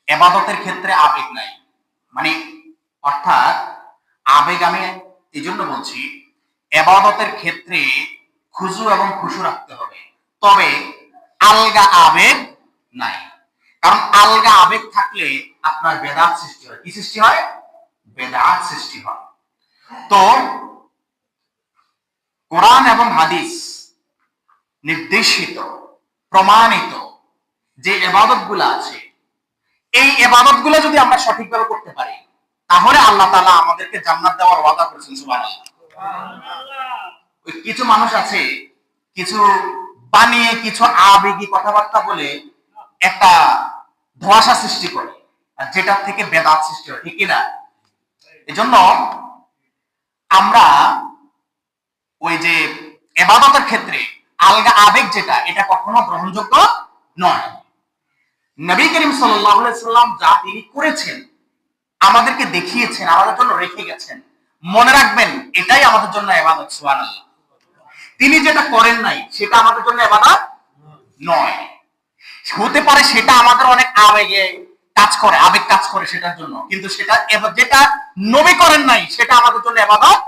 ইবাদতের ক্ষেত্রে আবেগ নাই, মানে অর্থাৎ আবেগ আমি এই জন্য বলছি, ইবাদতের ক্ষেত্রে খুজু এবং খুশু রাখতে হবে, তবে আলগা আবেগ নাই। কারণ আলগা আবেগ থাকলে আপনার বেদাত সৃষ্টি হয়। কি সৃষ্টি হয়? বেদাত সৃষ্টি হয়। তো কোরআন এবং হাদিস নির্দেশিত প্রমাণিত যে ইবাদত গুলো আছে, এই ইবাদত গুলো যদি আমরা সঠিকভাবে করতে পারি, তাহলে আল্লাহ তাআলা আমাদেরকে জান্নাত দেওয়ার ওয়াদা করেছেন। সুবহানাল্লাহ। কিছু মানুষ আছে, কিছু বানিয়ে কিছু আবেগী কথাবার্তা বলে একটা ধোঁয়াশা সৃষ্টি করে, আর যেটার থেকে বেদাত সৃষ্টি হয়, ঠিক কিনা? এজন্য আমরা ওই যে ইবাদতের ক্ষেত্রে আলগা আবেগ যেটা, এটা কখনো গ্রহণযোগ্য নয়। নবী করিম সাল্লাল্লাহু আলাইহি সাল্লাম যা তিনি করেছেন, আমাদেরকে দেখিয়েছেন, আমাদের জন্য রেখে গেছেন, মনে রাখবেন এটাই আমাদের জন্য ইবাদত। সুবহানাল্লাহ। তিনি যেটা করেন নাই সেটা আমাদের জন্য ইবাদত নয়। হতে পারে সেটা আমাদের অনেক আবেগে কাজ করে, আবেগ কাজ করে সেটার জন্য, কিন্তু সেটা যেটা নবী করেন নাই সেটা আমাদের জন্য ইবাদত